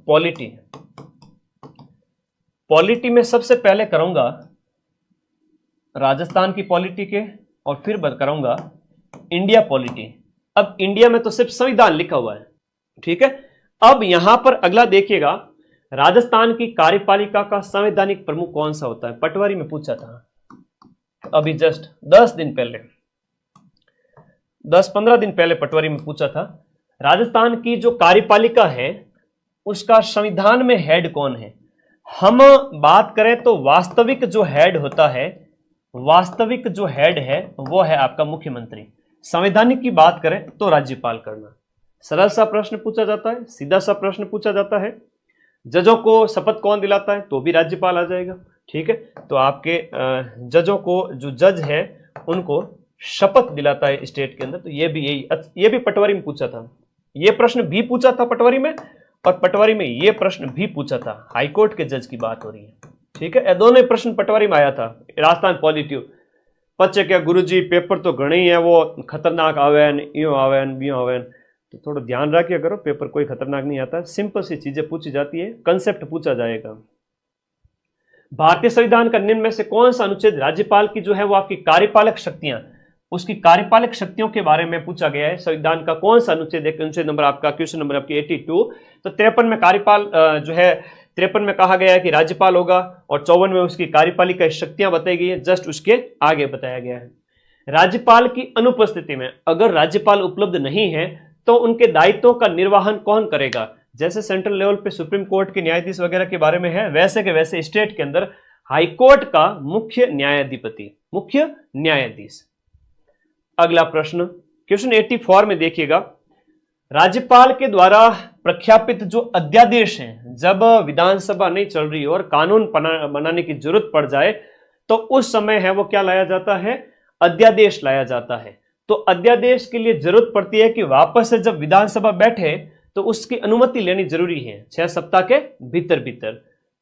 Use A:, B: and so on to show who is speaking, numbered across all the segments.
A: Polity. Polity में सबसे पहले करूंगा राजस्थान की पॉलिटी के, और फिर करूंगा इंडिया पॉलिटी। अब इंडिया में तो सिर्फ संविधान लिखा हुआ है, ठीक है। अब यहां पर अगला देखिएगा, राजस्थान की कार्यपालिका का संवैधानिक प्रमुख कौन सा होता है? पटवारी में पूछा था अभी जस्ट 10 दिन पहले, 10-15 दिन पहले पटवारी में पूछा था। राजस्थान की जो कार्यपालिका है उसका संविधान में हेड कौन है? हम बात करें तो वास्तविक जो हेड होता है, वास्तविक जो हेड है वो है आपका मुख्यमंत्री। संवैधानिक की बात करें तो राज्यपाल करना। सरल सा प्रश्न पूछा जाता है, सीधा सा प्रश्न पूछा जाता है। जजों को शपथ कौन दिलाता है? तो भी राज्यपाल आ जाएगा, ठीक है। तो आपके जजों को, जो जज है उनको शपथ दिलाता है स्टेट के अंदर। तो ये भी पटवारी में पूछा था, ये प्रश्न भी पूछा था पटवारी में, और पटवारी में ये प्रश्न भी पूछा था। हाईकोर्ट के जज की बात हो रही है, ठीक है। दोनों ही प्रश्न पटवारी में आया था। राजस्थान पॉलिटी पचे क्या गुरुजी पेपर तो घणे ही है, वो खतरनाक आवेन, यो आवेन, बियो आवेन, तो थोड़ा ध्यान रखिए करो, पेपर कोई खतरनाक नहीं आता, सिंपल सी चीजें पूछी जाती है, कंसेप्ट पूछा जाएगा। भारतीय संविधान का निम्न में से कौन सा अनुच्छेद राज्यपाल की जो है वो आपकी कार्यपालक शक्तियां, उसकी कार्यपालक शक्तियों के बारे में पूछा गया है। संविधान का कौन सा अनुच्छेद है? अनुच्छेद नंबर आपका, क्वेश्चन नंबर आपकी 82। तो 53 में कार्यपाल जो है, 53 में कहा गया है कि राज्यपाल होगा, और 54 में उसकी कार्यपालिका शक्तियां बताई गई है, जस्ट उसके आगे बताया गया है। राज्यपाल की अनुपस्थिति में अगर राज्यपाल उपलब्ध नहीं है तो उनके दायित्वों का निर्वहन कौन करेगा? जैसे सेंट्रल लेवल पे सुप्रीम कोर्ट के न्यायाधीश वगैरह के बारे में है, वैसे के वैसे स्टेट के अंदर हाईकोर्ट का मुख्य न्यायाधिपति, मुख्य न्यायाधीश। अगला प्रश्न क्वेश्चन 84 में देखिएगा, राज्यपाल के द्वारा प्रख्यापित जो अध्यादेश हैं, जब विधानसभा नहीं चल रही और कानून बनाने की जरूरत पड़ जाए तो उस समय है वो क्या लाया जाता है? अध्यादेश लाया जाता है। तो अध्यादेश के लिए जरूरत पड़ती है कि वापस से जब विधानसभा बैठे तो उसकी अनुमति लेनी जरूरी है 6 सप्ताह के भीतर भीतर,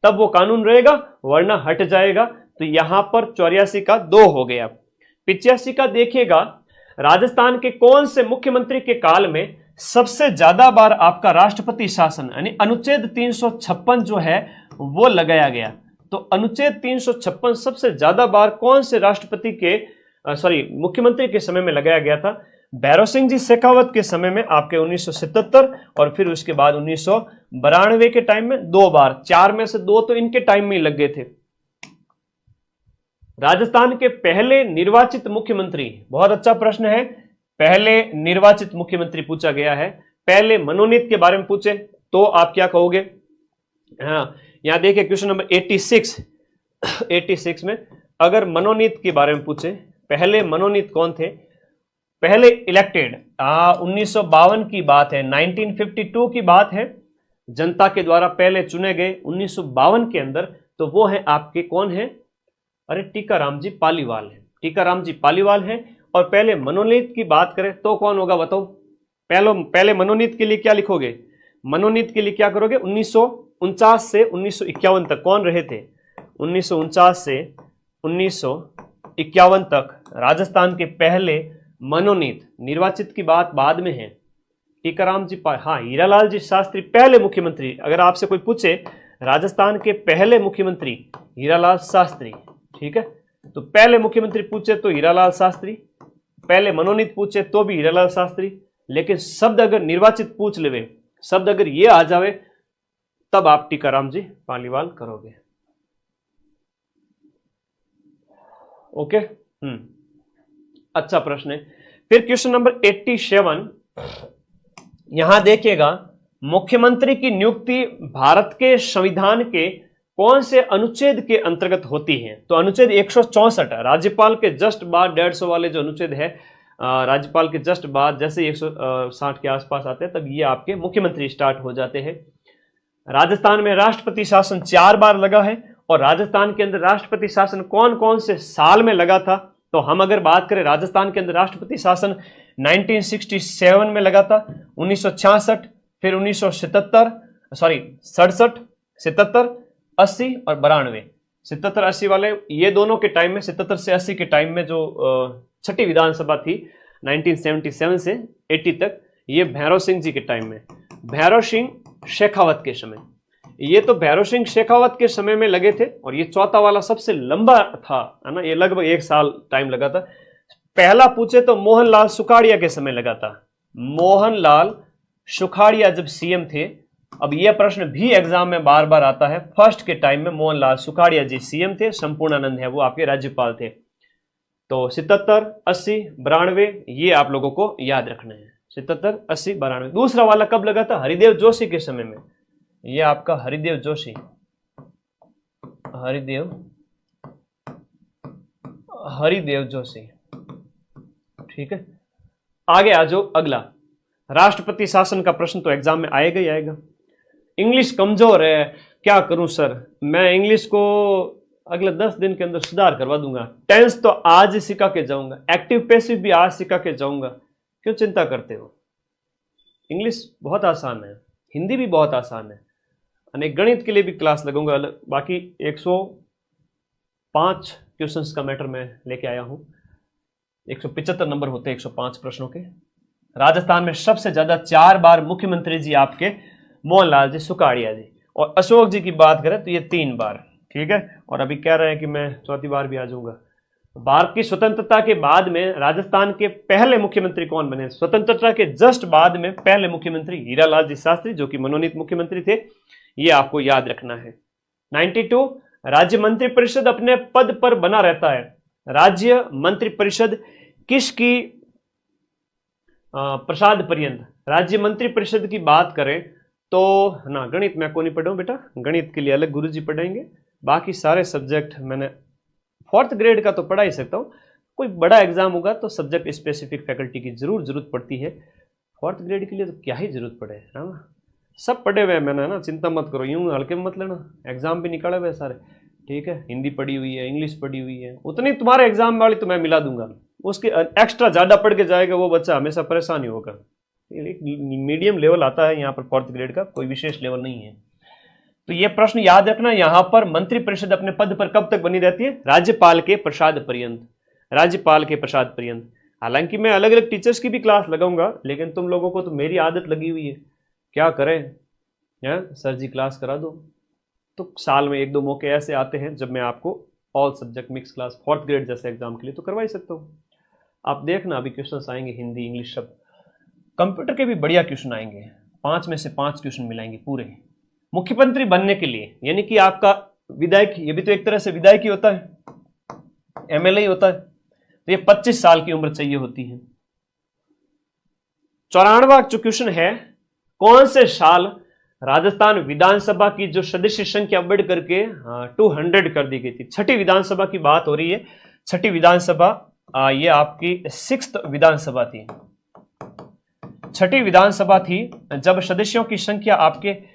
A: तब वो कानून रहेगा, वरना हट जाएगा। तो यहां पर 84 का 2 हो गया। 85 का देखिएगा, राजस्थान के कौन से मुख्यमंत्री के काल में सबसे ज्यादा बार आपका राष्ट्रपति शासन यानी अनुच्छेद 356 जो है वो लगाया गया? तो अनुच्छेद 356 सबसे ज्यादा बार कौन से राष्ट्रपति के मुख्यमंत्री के समय में लगाया गया था? भैरव सिंह जी शेखावत के समय में आपके 1977, और फिर उसके बाद 1992 के टाइम में 2 बार, 4 में से 2 तो इनके टाइम में ही लग गए थे। राजस्थान के पहले निर्वाचित मुख्यमंत्री, बहुत अच्छा प्रश्न है, पहले निर्वाचित मुख्यमंत्री पूछा गया है। पहले मनोनीत के बारे में पूछे तो आप क्या कहोगे? हाँ, यहां देखिए क्वेश्चन नंबर 86 में अगर मनोनीत के बारे में पूछे, पहले मनोनीत कौन थे? पहले इलेक्टेड 1952 की बात है, 1952 की बात है, जनता के द्वारा पहले चुने गए 1952 के अंदर, तो वो है आपके कौन है? अरे टीकाराम जी पालीवाल है, टीकाराम जी पालीवाल है। और पहले मनोनीत की बात करें तो कौन होगा बताओ? पहले मनोनीत के लिए क्या लिखोगे? मनोनीत के लिए क्या करोगे? 1949 से 1951 तक कौन रहे थे? 1949 से 1951 तक राजस्थान के पहले मनोनीत, निर्वाचित की बात बाद में है। टीकाराम जी हीरालाल जी शास्त्री पहले मुख्यमंत्री। अगर आपसे कोई पूछे राजस्थान के पहले मुख्यमंत्री हीरालाल शास्त्री, ठीक है, तो पहले मुख्यमंत्री पूछे तो हीरालाल शास्त्री, पहले मनोनीत पूछे तो भी हीरालाल शास्त्री। लेकिन शब्द अगर निर्वाचित पूछ लेवे, शब्द अगर ये आ जावे, तब आप टीकाराम जी पालीवाल करोगे। ओके, अच्छा प्रश्न है। फिर क्वेश्चन नंबर 87, यहां देखिएगा, मुख्यमंत्री की नियुक्ति भारत के संविधान के कौन से अनुच्छेद के अंतर्गत होती है? तो अनुच्छेद 164, राज्यपाल के जस्ट बाद 150 वाले जो अनुच्छेद है, राज्यपाल के जस्ट बाद जैसे 160 के आसपास आते हैं, तब ये आपके मुख्यमंत्री स्टार्ट हो जाते हैं। राजस्थान में राष्ट्रपति शासन 4 बार लगा है, और राजस्थान के अंदर राष्ट्रपति शासन कौन कौन से साल में लगा था? तो हम अगर बात करें, राजस्थान के अंदर राष्ट्रपति शासन 1967 में लगा था, 1966, फिर 1977, 67, 77, 80 और 92। 77-80 वाले ये दोनों के टाइम में, 77 से 80 के टाइम में जो छठी विधानसभा थी 1977 से 80 तक, ये भैरव सिंह जी के टाइम में। भैरव सिंह शेखावत के समय। ये तो भैरव सिंह शेखावत के समय में लगे थे और ये चौथा वाला सबसे लंबा था, है ना, ये लगभग 1 साल टाइम लगा था। पहला पूछे तो मोहनलाल सुखाड़िया के समय लगा था। मोहनलाल सुखाड़िया जब सीएम थे, अब यह प्रश्न भी एग्जाम में बार बार आता है, फर्स्ट के टाइम में मोहनलाल सुखाड़िया जी सीएम थे, संपूर्णानंद है वो आपके राज्यपाल थे। तो 77, 80, 92 ये आप लोगों को याद रखना है, 77, 80, 92। दूसरा वाला कब लगा था? हरिदेव जोशी के समय में। ये आपका हरिदेव जोशी, हरिदेव जोशी, ठीक है। आगे आ जाओ, अगला राष्ट्रपति शासन का प्रश्न तो एग्जाम में आएगा ही आएगा। इंग्लिश कमजोर है, क्या करूं सर? मैं इंग्लिश को अगले 10 दिन के अंदर सुधार करवा दूंगा। टेंस तो आज ही सिखा के जाऊंगा, एक्टिव पैसिव भी आज सिखा के जाऊंगा, क्यों चिंता करते हो? इंग्लिश बहुत आसान है, हिंदी भी बहुत आसान है, अनेक गणित के लिए भी क्लास लगूंगा अलग। बाकी 105 क्वेश्चंस का मैटर मैं लेके आया हूं, 175 नंबर होते हैं 105 प्रश्नों के। राजस्थान में सबसे ज्यादा 4 बार मुख्यमंत्री जी आपके मोहनलाल जी सुखाड़िया जी, और अशोक जी की बात करें तो ये 3 बार, ठीक है। और अभी कह रहे हैं कि मैं चौथी बार भी आ जाऊंगा। भारत की स्वतंत्रता के बाद में राजस्थान के पहले मुख्यमंत्री कौन बने? स्वतंत्रता के जस्ट बाद में पहले मुख्यमंत्री हीरालाल जी शास्त्री, जो कि मनोनीत मुख्यमंत्री थे, ये आपको याद रखना है। 92, राज्य मंत्रिपरिषद अपने पद पर बना रहता है। राज्य मंत्रिपरिषद किसकी प्रसाद पर्यंत? राज्य मंत्रिपरिषद की बात करें तो ना, गणित मैं को नहीं पढ़ाऊं बेटा, गणित के लिए अलग गुरुजी पढ़ाएंगे। बाकी सारे सब्जेक्ट मैंने 4th ग्रेड का तो पढ़ा ही सकता हूं, कोई बड़ा एग्जाम होगा तो सब्जेक्ट स्पेसिफिक फैकल्टी की जरूरत पड़ती है। 4th ग्रेड के लिए तो क्या ही जरूरत पड़े, है ना, सब पढ़े हुए हैं मैंने, ना, चिंता मत करो, यूं हल्के में मत लेना, एग्जाम भी निकाले हुए सारे, ठीक है। हिंदी पढ़ी हुई है, इंग्लिश पढ़ी हुई है, उतनी तुम्हारे एग्जाम वाली तो मैं मिला दूंगा, उसके एक्स्ट्रा ज्यादा पढ़ के जाएगा वो बच्चा हमेशा परेशान ही होगा। मीडियम लेवल आता है यहाँ पर 4th ग्रेड का, कोई विशेष लेवल नहीं है। तो ये प्रश्न याद रखना, यहां पर मंत्रिपरिषद अपने पद पर कब तक बनी रहती है? राज्यपाल के प्रसाद पर्यंत, राज्यपाल के प्रसाद पर्यंत। हालांकि मैं अलग अलग टीचर्स की भी क्लास लगाऊंगा, लेकिन तुम लोगों को तो मेरी आदत लगी हुई है, क्या करें, सर जी क्लास करा दो। तो साल में 1-2 मौके ऐसे आते हैं जब मैं आपको all subject mix class 4th grade जैसे एग्जाम के लिए तो करवा ही सकता हूँ। आप देखना अभी क्वेश्चन आएंगे हिंदी इंग्लिश सब, कंप्यूटर के भी बढ़िया क्वेश्चन आएंगे, 5 में से 5 क्वेश्चन मिलाएंगे पूरे। मुख्यमंत्री बनने के लिए, यानी कि आपका विधायक, ये भी तो एक तरह से विधायक ही होता है, एमएलए ही होता है, तो ये 25 साल की उम्र चाहिए होती है। 94वां जो क्वेश्चन है, कौन से साल राजस्थान विधानसभा की जो सदस्य संख्या बढ़ करके 200 कर दी गई थी? 6ठी विधानसभा की बात हो रही है। 6ठी विधानसभा ये आपकी 6th विधानसभा थी, 6ठी विधानसभा थी जब सदस्यों की संख्या आपके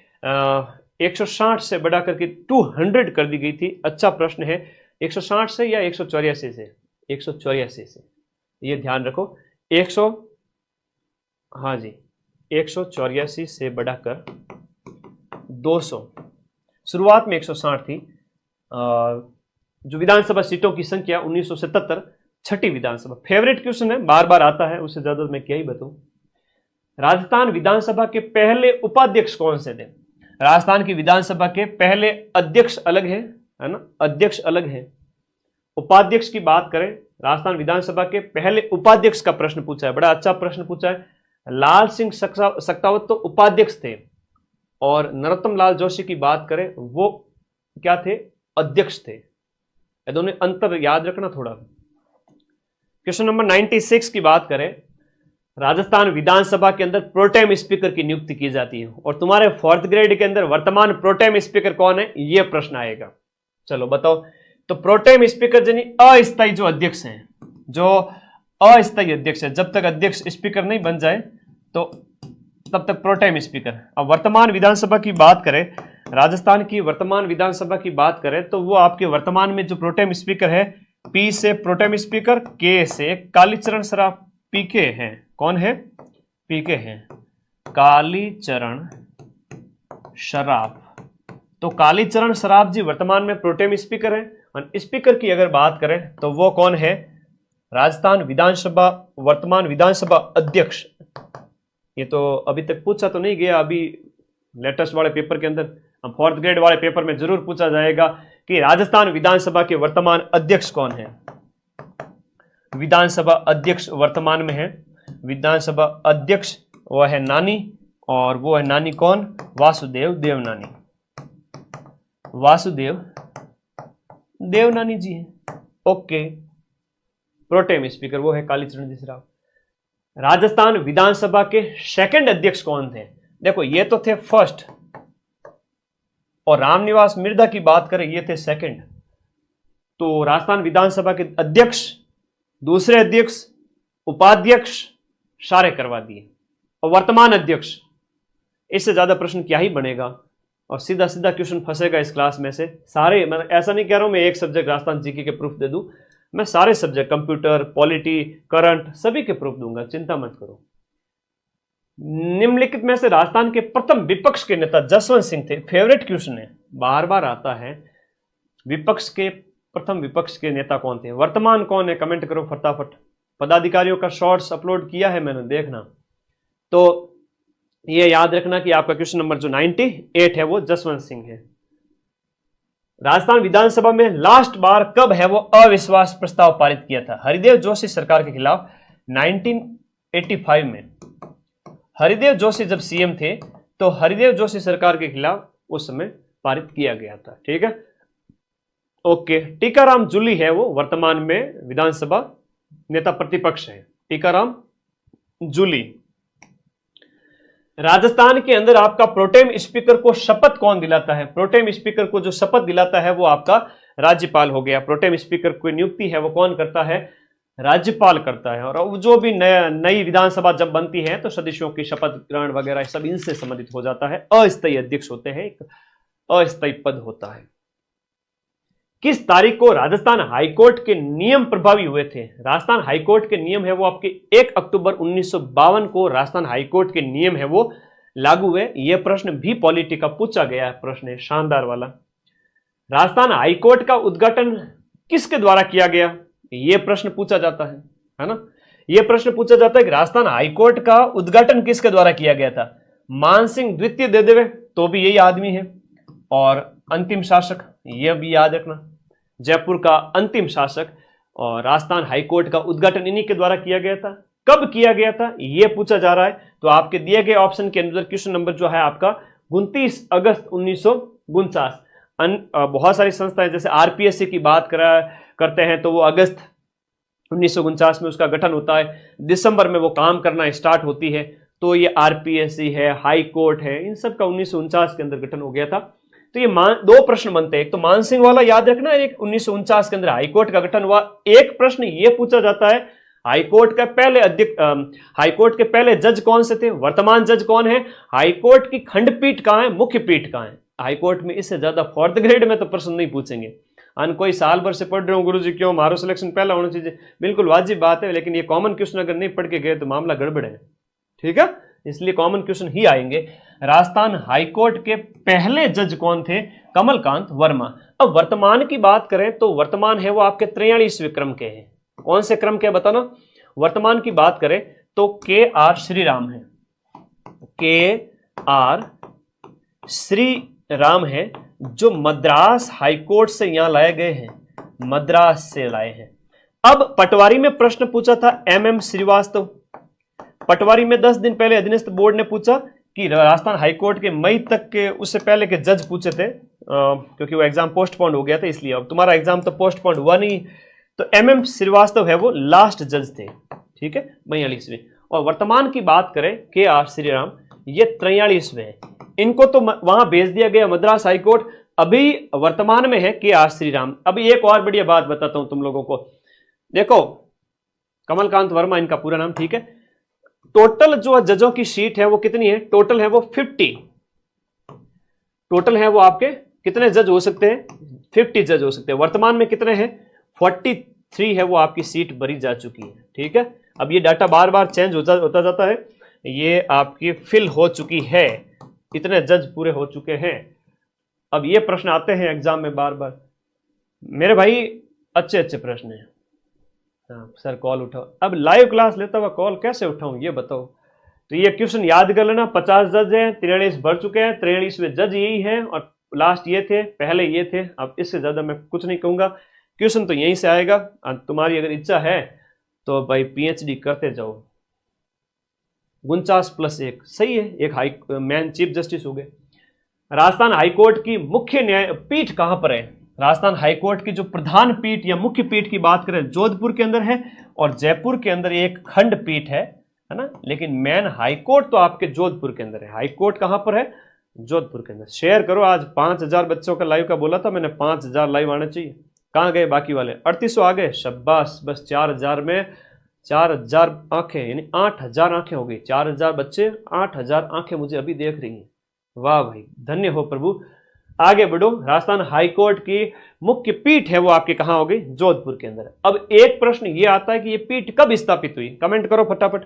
A: 160 से बढ़ा करके 200 कर दी गई थी। अच्छा प्रश्न है, 160 से या 184 से? 184 से, ये ध्यान रखो। 184 से बढ़ाकर 200, शुरुआत में 160 थी। जो विधानसभा सीटों की संख्या 1977, 6ठी विधानसभा। फेवरेट क्वेश्चन है, बार बार आता है, उससे ज्यादा मैं क्या ही बताऊं। राजस्थान विधानसभा के पहले उपाध्यक्ष कौन से थे? राजस्थान की विधानसभा के पहले अध्यक्ष अलग है ना, अध्यक्ष अलग है। उपाध्यक्ष की बात करें, राजस्थान विधानसभा के पहले उपाध्यक्ष का प्रश्न पूछा है, बड़ा अच्छा प्रश्न पूछा है। लाल सिंह सक्तावत तो उपाध्यक्ष थे, और नरोत्तम लाल जोशी की बात करें वो क्या थे? अध्यक्ष थे। ये दोनों अंतर याद रखना थोड़ा। क्वेश्चन नंबर 96 की बात करें, राजस्थान विधानसभा के अंदर प्रोटेम स्पीकर की नियुक्ति की जाती है, और तुम्हारे 4th ग्रेड के अंदर वर्तमान प्रोटेम स्पीकर कौन है, यह प्रश्न आएगा। चलो बताओ। तो प्रोटेम स्पीकर यानी अस्थायी जो अध्यक्ष हैं, जो अस्थायी अध्यक्ष है, जब तक अध्यक्ष स्पीकर नहीं बन जाए तो तब तक प्रोटेम स्पीकर। अब वर्तमान विधानसभा की बात करें, राजस्थान की वर्तमान विधानसभा की बात करें तो वो आपके वर्तमान में जो प्रोटेम स्पीकर है, पी से प्रोटेम स्पीकर, के से कालीचरण सराफ, पीके हैं। कौन है? पीके हैं, कालीचरण सराफ। तो कालीचरण सराफ जी वर्तमान में प्रोटेम स्पीकर है। और स्पीकर की अगर बात करें तो वो कौन है? राजस्थान विधानसभा वर्तमान विधानसभा अध्यक्ष। ये तो अभी तक पूछा तो नहीं गया, अभी लेटेस्ट वाले पेपर के अंदर, फोर्थ ग्रेड वाले पेपर में जरूर पूछा जाएगा कि राजस्थान विधानसभा के वर्तमान अध्यक्ष कौन है। विधानसभा अध्यक्ष वर्तमान में है, विधानसभा अध्यक्ष वो है नानी, और वो है नानी कौन, वासुदेव देवनानी, वासुदेव देवनानी जी है। ओके, प्रोटेम स्पीकर वो है कालीचरण जीसराव। राजस्थान विधानसभा के सेकंड अध्यक्ष कौन थे? देखो ये तो थे फर्स्ट, और रामनिवास मिर्धा की बात करें ये थे सेकंड। तो राजस्थान विधानसभा के अध्यक्ष, दूसरे अध्यक्ष, उपाध्यक्ष सारे करवा दिए, और वर्तमान अध्यक्ष, इससे ज्यादा प्रश्न क्या ही बनेगा, और सीधा सीधा क्वेश्चन फंसेगा इस क्लास में से सारे। मैं ऐसा नहीं कह रहा हूं मैं एक सब्जेक्ट राजस्थान जीके के प्रूफ दे दूं, मैं सारे सब्जेक्ट कंप्यूटर, पॉलिटी, करंट सभी के प्रूफ दूंगा, चिंता मत करो। निम्नलिखित में से राजस्थान के प्रथम विपक्ष के नेता जसवंत सिंह थे। फेवरेट क्वेश्चन है, बार बार आता है, विपक्ष के प्रथम विपक्ष के नेता कौन थे? वर्तमान कौन है? कमेंट करो फटाफट। पदाधिकारियों का शॉर्ट्स अपलोड किया है मैंने, देखना। तो ये याद रखना कि आपका क्वेश्चन नंबर जो 98 है वो जसवंत सिंह है। राजस्थान विधानसभा में लास्ट बार कब है वो अविश्वास प्रस्ताव पारित किया था? हरिदेव जोशी सरकार के खिलाफ 1985 में। हरिदेव जोशी जब सीएम थे तो हरिदेव जोशी सरकार के खिलाफ उस समय पारित किया गया था। ठीक है, ओके। टीकाराम जूली है वो वर्तमान में विधानसभा नेता प्रतिपक्ष है, टीकाराम जूली। राजस्थान के अंदर आपका प्रोटेम स्पीकर को शपथ कौन दिलाता है? प्रोटेम स्पीकर को जो शपथ दिलाता है वो आपका राज्यपाल हो गया। प्रोटेम स्पीकर की नियुक्ति है वो कौन करता है? राज्यपाल करता है। और जो भी नई विधानसभा जब बनती है तो सदस्यों की शपथ ग्रहण वगैरह सब इनसे संबंधित हो जाता है। अस्थायी अध्यक्ष होते हैं, एक अस्थायी पद होता है। किस तारीख को राजस्थान हाईकोर्ट के नियम प्रभावी हुए थे? राजस्थान हाईकोर्ट के नियम है वो आपके 1 अक्टूबर 1952 को राजस्थान हाईकोर्ट के नियम है वो लागू हुए। यह प्रश्न भी पॉलिटी का पूछा गया प्रश्न है, शानदार वाला। राजस्थान हाईकोर्ट का उद्घाटन किसके द्वारा किया गया? यह प्रश्न पूछा जाता है ना। यह प्रश्न पूछा जाता है कि राजस्थान हाईकोर्ट का उद्घाटन किसके द्वारा किया गया था? मानसिंह द्वितीय दे देवे तो भी यही आदमी है, और अंतिम शासक यह भी याद रखना, जयपुर का अंतिम शासक। और राजस्थान हाईकोर्ट का उद्घाटन इन्हीं के द्वारा किया गया था। कब किया गया था यह पूछा जा रहा है। तो आपके दिए गए ऑप्शन के अंदर क्वेश्चन नंबर जो है आपका 29 अगस्त 1949। बहुत सारी संस्थाएं जैसे आरपीएससी की बात करते हैं तो वो अगस्त 1949 में उसका गठन होता है, दिसंबर में वो काम करना स्टार्ट होती है। तो ये आरपीएससी है, हाई कोर्ट है, इन सब का 1949 के अंदर गठन हो गया था। तो ये दो प्रश्न बनते हैं, एक तो मानसिंह वाला याद रखना, एक 1949 के अंदर हाईकोर्ट का गठन हुआ। एक प्रश्न ये पूछा जाता है हाईकोर्ट का पहले अध्यक्ष, हाईकोर्ट के पहले जज कौन से थे? वर्तमान जज कौन है? हाईकोर्ट की खंडपीठ कहां है? मुख्य पीठ कहां है? हाईकोर्ट में इससे ज्यादा फोर्थ ग्रेड में तो प्रश्न नहीं पूछेंगे। कोई साल भर से पढ़ रहे हो गुरुजी क्यों मारो सिलेक्शन पहला होना चाहिए, बिल्कुल वाजिब बात है, लेकिन ये कॉमन क्वेश्चन अगर नहीं पढ़ के गए तो मामला गड़बड़ है। ठीक है, इसलिए कॉमन क्वेश्चन ही आएंगे। राजस्थान हाईकोर्ट के पहले जज कौन थे? कमलकांत वर्मा। अब वर्तमान की बात करें तो वर्तमान है वो आपके 43वें क्रम के हैं। कौन से क्रम के बताना? वर्तमान की बात करें तो के आर श्रीराम है, के आर श्रीराम है जो मद्रास हाईकोर्ट से यहां लाए गए हैं, मद्रास से लाए हैं। अब पटवारी में प्रश्न पूछा था एमएम श्रीवास्तव। पटवारी में 10 दिन पहले अधीनस्थ बोर्ड ने पूछा कि राजस्थान हाईकोर्ट के मई तक के उससे पहले के जज पूछे थे, क्योंकि वो एग्जाम पोस्टपोन्ड हो गया था, इसलिए अब तुम्हारा एग्जाम तो पोस्टपोन्ड हुआ नहीं। तो एमएम श्रीवास्तव है वो लास्ट जज थे। ठीक है, 42वें। और वर्तमान की बात करें के आर श्रीराम, ये 43वें हैं। इनको तो वहां भेज दिया गया मद्रास हाईकोर्ट, अभी वर्तमान में है के आर श्रीराम। अभी एक और बढ़िया बात बताता हूं तुम लोगों को, देखो कमलकांत वर्मा इनका पूरा नाम। ठीक है, टोटल जो जजों की सीट है वो कितनी है? टोटल है वो 50। टोटल है वो आपके कितने जज हो सकते हैं? 50 जज हो सकते हैं। वर्तमान में कितने हैं? 43 है वो आपकी सीट भरी जा चुकी है। ठीक है, अब ये डाटा बार बार चेंज होता जाता है, ये आपकी फिल हो चुकी है, इतने जज पूरे हो चुके हैं। अब ये प्रश्न आते हैं एग्जाम में बार बार मेरे भाई, अच्छे अच्छे प्रश्न हैं। सर कॉल उठाओ, अब लाइव क्लास लेता हुआ कॉल कैसे उठाऊं ये बताओ, तो ये क्वेश्चन याद कर लेना। 50 जज है, 43 भर चुके हैं, 43वें जज यही है और लास्ट ये थे, पहले ये थे। अब इससे ज्यादा मैं कुछ नहीं कहूंगा, क्वेश्चन तो यहीं से आएगा। तुम्हारी अगर इच्छा है तो भाई पीएचडी करते जाओ। 49+1 सही है, एक हाई मैन चीफ जस्टिस हो गए। राजस्थान हाईकोर्ट की मुख्य न्यायपीठ कहां पर है? राजस्थान हाईकोर्ट की जो प्रधान पीठ या मुख्य पीठ की बात करें जोधपुर के अंदर है और जयपुर के अंदर एक खंड पीठ है ना। लेकिन मेन हाईकोर्ट तो आपके जोधपुर के अंदर है। हाईकोर्ट कहां पर है? जोधपुर के अंदर। शेयर करो, आज 5000 बच्चों का लाइव का बोला था मैंने, 5000 लाइव आने चाहिए। कहां गए बाकी वाले? 3800 आ गए, शाबाश। बस 4000 में 4000 आंखें, यानी 8000 आंखें हो गई। 4000 बच्चे, 8000 आंखें मुझे अभी देख रही हैं। वाह भाई, धन्य हो प्रभु। आगे बढ़ो। राजस्थान हाईकोर्ट की मुख्य पीठ है वो आपके कहां होगी? जोधपुर के अंदर। अब एक प्रश्न ये आता है कि ये पीठ कब स्थापित हुई? कमेंट करो फटाफट।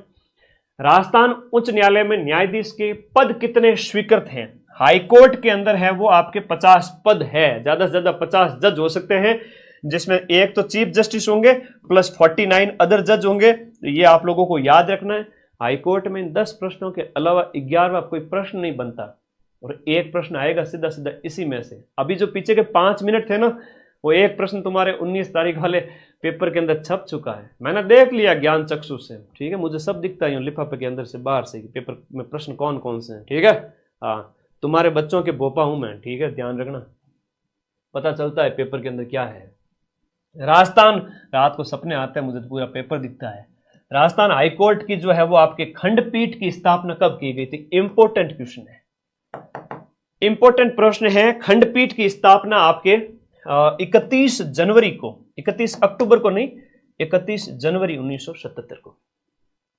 A: राजस्थान उच्च न्यायालय में न्यायाधीश के पद कितने स्वीकृत हैं? हाईकोर्ट के अंदर है वो आपके 50 पद है, ज्यादा से ज्यादा 50 जज हो सकते हैं, जिसमें एक तो चीफ जस्टिस होंगे प्लस 49 अदर जज होंगे। तो ये आप लोगों को याद रखना है। हाईकोर्ट में 10 प्रश्नों के अलावा 11वां कोई प्रश्न नहीं बनता और एक प्रश्न आएगा सीधा सीधा इसी में से। अभी जो पीछे के 5 मिनट थे ना, वो एक प्रश्न तुम्हारे 19 तारीख वाले पेपर के अंदर छप चुका है। मैंने देख लिया ज्ञान चक्षु से, ठीक है, मुझे सब दिखता है लिफाफे के अंदर से बाहर से पेपर में प्रश्न कौन कौन से हैं, ठीक है। हाँ, तुम्हारे बच्चों के बोपा हूं मैं, ठीक है, ध्यान रखना, पता चलता है पेपर के अंदर क्या है। राजस्थान, रात को सपने आते हैं मुझे तो पूरा पेपर दिखता है। राजस्थान हाईकोर्ट की जो है वो आपके खंडपीठ की स्थापना कब की गई थी? इंपोर्टेंट क्वेश्चन है, इंपोर्टेंट प्रश्न है। खंडपीठ की स्थापना आपके 31 जनवरी को, 31 अक्टूबर को नहीं, 31 जनवरी 1977 को,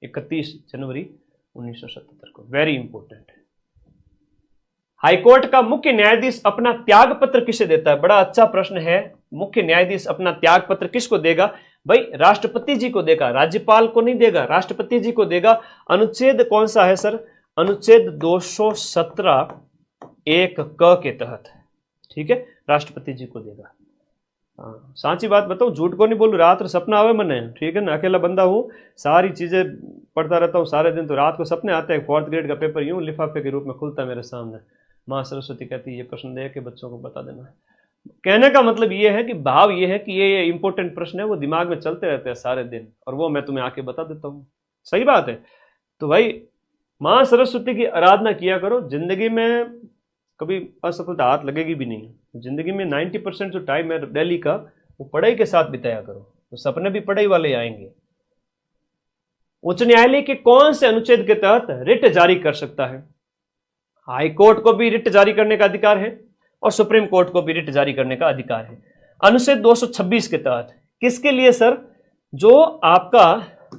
A: 31 जनवरी 1977 को। वेरी इंपोर्टेंट है। हाईकोर्ट का मुख्य न्यायाधीश अपना त्याग पत्र किसे देता है? बड़ा अच्छा प्रश्न है। मुख्य न्यायाधीश अपना त्याग पत्र किसको देगा? भाई राष्ट्रपति जी को देगा, राज्यपाल को नहीं देगा, राष्ट्रपति जी को देगा। अनुच्छेद कौन सा है सर? अनुच्छेद 217 एक क के तहत, ठीक है, राष्ट्रपति जी को देगा। हाँ, सांची बात बताऊं, झूठ को नहीं बोलूं, रात सपना आवे मने, ठीक है ना, अकेला बंदा हूं, सारी चीजें पढ़ता रहता हूं सारे दिन, तो रात को सपने आते हैं। 4th ग्रेड का पेपर यूं लिफाफे के रूप में खुलता है मेरे सामने। माँ सरस्वती कहती है ये प्रश्न दे के बच्चों को बता देना। कहने का मतलब ये है कि भाव ये है कि ये इंपॉर्टेंट प्रश्न है, वो दिमाग में चलते रहते हैं सारे दिन, और वो मैं तुम्हें आके बता देता हूँ। सही बात है। तो भाई माँ सरस्वती की आराधना किया करो, जिंदगी में कभी असफलता हाथ लगेगी भी नहीं। जिंदगी में 90% जो टाइम है दिल्ली का, वो पढ़ाई के साथ बिताया करो, तो सपने भी पढ़ाई वाले आएंगे। उच्च न्यायालय के कौन से अनुच्छेद के तहत रिट जारी कर सकता है? हाई कोर्ट को भी रिट जारी करने का अधिकार है और सुप्रीम कोर्ट को भी रिट जारी करने का अधिकार है। अनुच्छेद 226 के तहत किसके लिए सर? जो आपका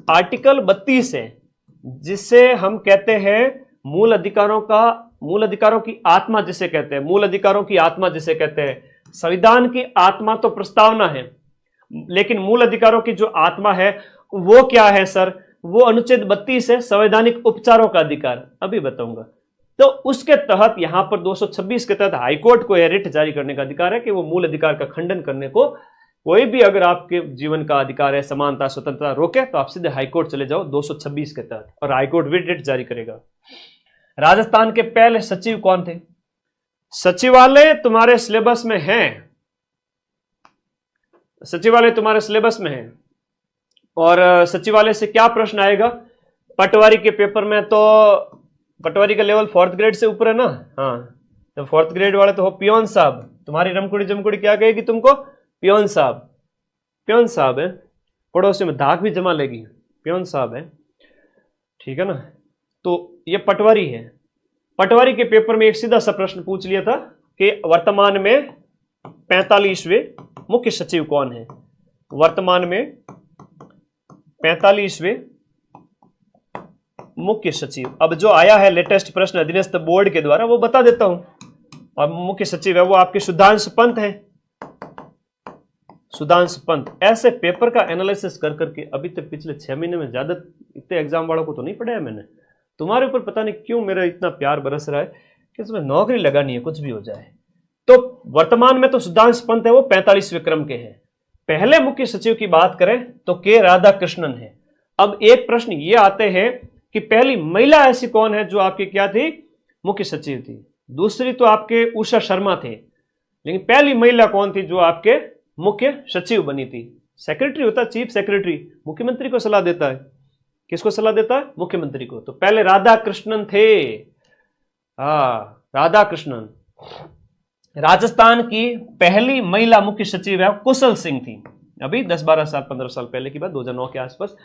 A: आर्टिकल 32 है, जिससे हम कहते हैं मूल अधिकारों की आत्मा जिसे कहते हैं, मूल अधिकारों की आत्मा जिसे कहते हैं। संविधान की आत्मा तो प्रस्तावना है, लेकिन मूल अधिकारों की जो आत्मा है वो क्या है सर? वो अनुच्छेद 32 है, संवैधानिक उपचारों का अधिकार, अभी बताऊंगा। तो उसके तहत यहां पर 226 के तहत हाईकोर्ट को यह रिट जारी करने का अधिकार है कि वो मूल अधिकार का खंडन करने को, कोई भी अगर आपके जीवन का अधिकार है, समानता स्वतंत्रता रोके, तो आप सीधे हाईकोर्ट चले जाओ 226 के तहत, और हाईकोर्ट भी रिट जारी करेगा। राजस्थान के पहले सचिव कौन थे? सचिवालय तुम्हारे सिलेबस में है, सचिवालय तुम्हारे सिलेबस में है। और सचिवालय से क्या प्रश्न आएगा? पटवारी के पेपर में तो पटवारी का लेवल 4th ग्रेड से ऊपर है ना। हाँ, तो 4th ग्रेड वाले तो हो पियोन साहब। तुम्हारी रमकुड़ी जमकुड़ी क्या कहेगी तुमको? पियोन साहब, पियोन साहब है। पड़ोसी में धाक भी जमा लेगी, पियोन साहब है, ठीक है ना। तो ये पटवारी है। पटवारी के पेपर में एक सीधा सा प्रश्न पूछ लिया था कि वर्तमान में 45वें मुख्य सचिव कौन है? वर्तमान में 45वें मुख्य सचिव। अब जो आया है लेटेस्ट प्रश्न अधीनस्थ बोर्ड के द्वारा, वो बता देता हूं। और मुख्य सचिव है वो आपके सुधांशु पंत है, सुधांशु पंत। ऐसे पेपर का एनालिसिस कर करके अभी तक पिछले 6 महीने में ज्यादा इतने एग्जाम वालों को तो नहीं पढ़ाया मैंने। तुम्हारे ऊपर पता नहीं क्यों मेरा इतना प्यार बरस रहा है कि इसमें नौकरी लगानी है, कुछ भी हो जाए। तो वर्तमान में तो सुधांशु पंत है वो 45वें क्रम के हैं। पहले मुख्य सचिव की बात करें तो के राधाकृष्णन है। अब एक प्रश्न ये आते हैं कि पहली महिला ऐसी कौन है जो आपकी क्या थी, मुख्य सचिव थी। दूसरी तो आपके उषा शर्मा थे, लेकिन पहली महिला कौन थी जो आपके मुख्य सचिव बनी थी। सेक्रेटरी होता है चीफ सेक्रेटरी, मुख्यमंत्री को सलाह देता है। किसको सलाह देता है, मुख्यमंत्री को। तो पहले राधा कृष्णन थे, राधा कृष्णन। राजस्थान की पहली महिला मुख्य सचिव है कुशल सिंह थी, अभी 10-12 साल 15 साल पहले की बात, 2009 के आसपास